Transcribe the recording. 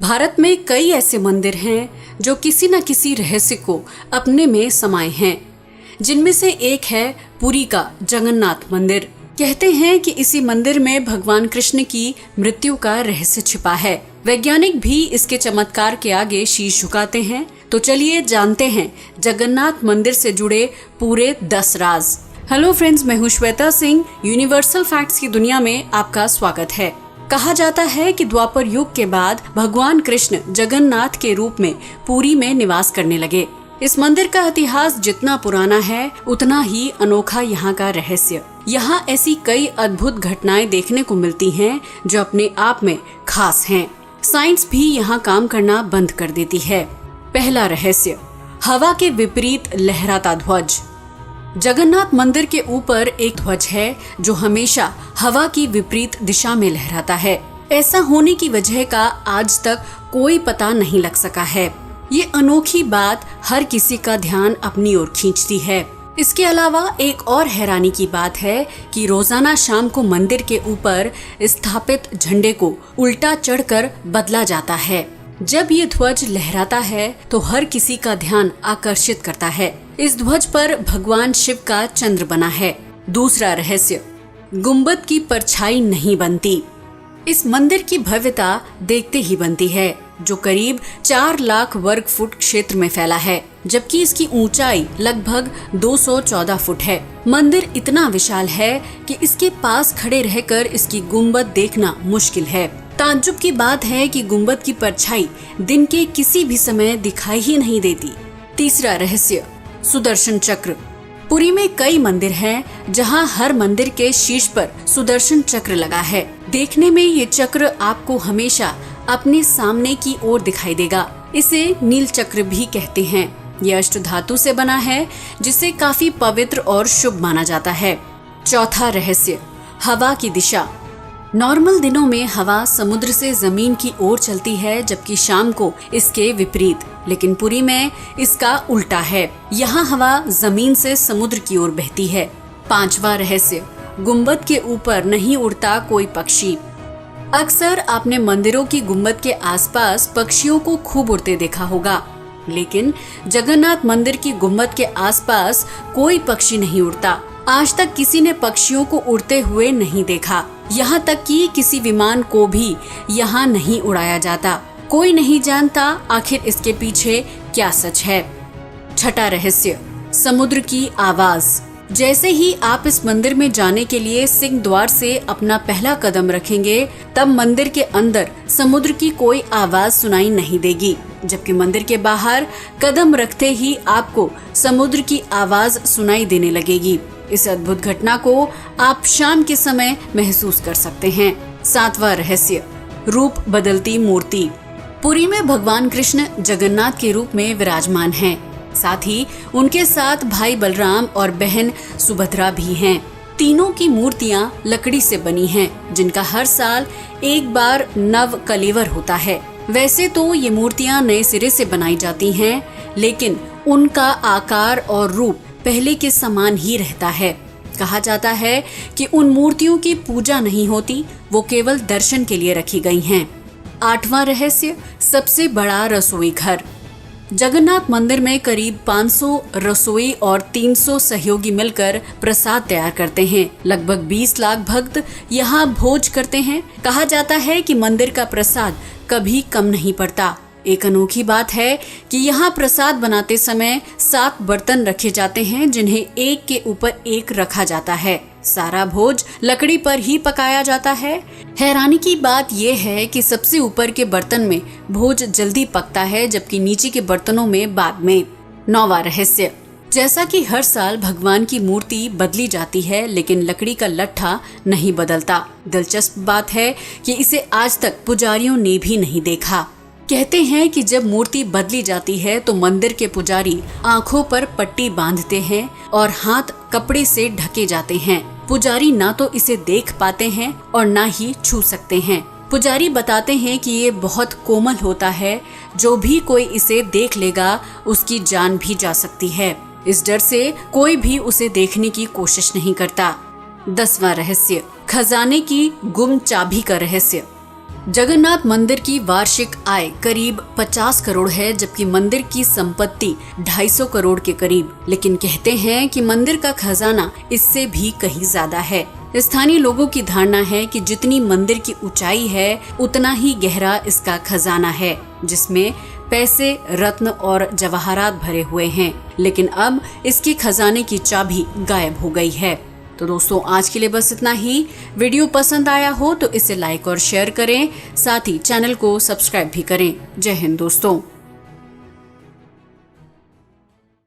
भारत में कई ऐसे मंदिर हैं जो किसी न किसी रहस्य को अपने में समाये हैं, जिनमें से एक है पुरी का जगन्नाथ मंदिर। कहते हैं कि इसी मंदिर में भगवान कृष्ण की मृत्यु का रहस्य छिपा है। वैज्ञानिक भी इसके चमत्कार के आगे शीश झुकाते हैं। तो चलिए जानते हैं जगन्नाथ मंदिर से जुड़े पूरे 10 राज। हेलो फ्रेंड्स, मैं हूं श्वेता सिंह। यूनिवर्सल फैक्ट्स की दुनिया में आपका स्वागत है। कहा जाता है कि द्वापर युग के बाद भगवान कृष्ण जगन्नाथ के रूप में पुरी में निवास करने लगे। इस मंदिर का इतिहास जितना पुराना है उतना ही अनोखा यहाँ का रहस्य। यहाँ ऐसी कई अद्भुत घटनाएं देखने को मिलती हैं जो अपने आप में खास हैं। साइंस भी यहाँ काम करना बंद कर देती है। पहला रहस्य, हवा के विपरीत लहराता ध्वज। जगन्नाथ मंदिर के ऊपर एक ध्वज है जो हमेशा हवा की विपरीत दिशा में लहराता है। ऐसा होने की वजह का आज तक कोई पता नहीं लग सका है। ये अनोखी बात हर किसी का ध्यान अपनी ओर खींचती है। इसके अलावा एक और हैरानी की बात है कि रोजाना शाम को मंदिर के ऊपर स्थापित झंडे को उल्टा चढ़कर बदला जाता है। जब ये ध्वज लहराता है तो हर किसी का ध्यान आकर्षित करता है। इस ध्वज पर भगवान शिव का चंद्र बना है। दूसरा रहस्य, गुंबद की परछाई नहीं बनती। इस मंदिर की भव्यता देखते ही बनती है, जो करीब 4 लाख वर्ग फुट क्षेत्र में फैला है, जबकि इसकी ऊंचाई लगभग 214 फुट है। मंदिर इतना विशाल है कि इसके पास खड़े रहकर इसकी गुंबद देखना मुश्किल है। ताज्जुब की बात है कि गुंबद की परछाई दिन के किसी भी समय दिखाई ही नहीं देती। तीसरा रहस्य, सुदर्शन चक्र। पुरी में कई मंदिर हैं जहां हर मंदिर के शीर्ष पर सुदर्शन चक्र लगा है। देखने में ये चक्र आपको हमेशा अपने सामने की ओर दिखाई देगा। इसे नील चक्र भी कहते हैं। यह अष्ट धातु से बना है, जिसे काफी पवित्र और शुभ माना जाता है। चौथा रहस्य, हवा की दिशा। नॉर्मल दिनों में हवा समुद्र से जमीन की ओर चलती है, जबकि शाम को इसके विपरीत। लेकिन पुरी में इसका उल्टा है। यहाँ हवा जमीन से समुद्र की ओर बहती है। पांचवा रहस्य, गुंबद के ऊपर नहीं उड़ता कोई पक्षी। अक्सर आपने मंदिरों की गुंबद के आसपास पक्षियों को खूब उड़ते देखा होगा, लेकिन जगन्नाथ मंदिर की गुंबद के आसपास कोई पक्षी नहीं उड़ता। आज तक किसी ने पक्षियों को उड़ते हुए नहीं देखा। यहाँ तक कि किसी विमान को भी यहाँ नहीं उड़ाया जाता। कोई नहीं जानता आखिर इसके पीछे क्या सच है। छठा रहस्य, समुद्र की आवाज। जैसे ही आप इस मंदिर में जाने के लिए सिंह द्वार से अपना पहला कदम रखेंगे, तब मंदिर के अंदर समुद्र की कोई आवाज सुनाई नहीं देगी, जबकि मंदिर के बाहर कदम रखते ही आपको समुद्र की आवाज सुनाई देने लगेगी। इस अद्भुत घटना को आप शाम के समय महसूस कर सकते हैं। सातवां रहस्य, रूप बदलती मूर्ति। पुरी में भगवान कृष्ण जगन्नाथ के रूप में विराजमान हैं। साथ ही उनके साथ भाई बलराम और बहन सुभद्रा भी हैं। तीनों की मूर्तियां लकड़ी से बनी हैं, जिनका हर साल एक बार नव कलेवर होता है। वैसे तो ये मूर्तियां नए सिरे से बनाई जाती हैं, लेकिन उनका आकार और रूप पहले के समान ही रहता है। कहा जाता है कि उन मूर्तियों की पूजा नहीं होती, वो केवल दर्शन के लिए रखी गई हैं। आठवां रहस्य, सबसे बड़ा रसोई घर। जगन्नाथ मंदिर में करीब 500 रसोई और 300 सहयोगी मिलकर प्रसाद तैयार करते हैं। लगभग 20 लाख भक्त यहाँ भोज करते हैं। कहा जाता है कि मंदिर का प्रसाद कभी कम नहीं पड़ता। एक अनोखी बात है कि यहाँ प्रसाद बनाते समय 7 बर्तन रखे जाते हैं, जिन्हें एक के ऊपर एक रखा जाता है। सारा भोज लकड़ी पर ही पकाया जाता है। हैरानी की बात यह है कि सबसे ऊपर के बर्तन में भोज जल्दी पकता है, जबकि नीचे के बर्तनों में बाद में। 9वां रहस्य, जैसा कि हर साल भगवान की मूर्ति बदली जाती है, लेकिन लकड़ी का लट्ठा नहीं बदलता। दिलचस्प बात है कि इसे आज तक पुजारियों ने भी नहीं देखा। कहते हैं कि जब मूर्ति बदली जाती है तो मंदिर के पुजारी आंखों पर पट्टी बांधते हैं और हाथ कपड़े से ढके जाते हैं। पुजारी ना तो इसे देख पाते हैं और ना ही छू सकते हैं। पुजारी बताते हैं कि ये बहुत कोमल होता है, जो भी कोई इसे देख लेगा उसकी जान भी जा सकती है। इस डर से कोई भी उसे देखने की कोशिश नहीं करता। 10वां रहस्य, खजाने की गुम चाबी का रहस्य। जगन्नाथ मंदिर की वार्षिक आय करीब 50 करोड़ है, जबकि मंदिर की संपत्ति 250 करोड़ के करीब। लेकिन कहते हैं कि मंदिर का खजाना इससे भी कहीं ज्यादा है। स्थानीय लोगों की धारणा है कि जितनी मंदिर की ऊंचाई है उतना ही गहरा इसका खजाना है, जिसमें पैसे, रत्न और जवाहरात भरे हुए हैं। लेकिन अब इसके खजाने की चाबी गायब हो गई है। तो दोस्तों, आज के लिए बस इतना ही। वीडियो पसंद आया हो तो इसे लाइक और शेयर करें, साथ ही चैनल को सब्सक्राइब भी करें। जय हिंद दोस्तों।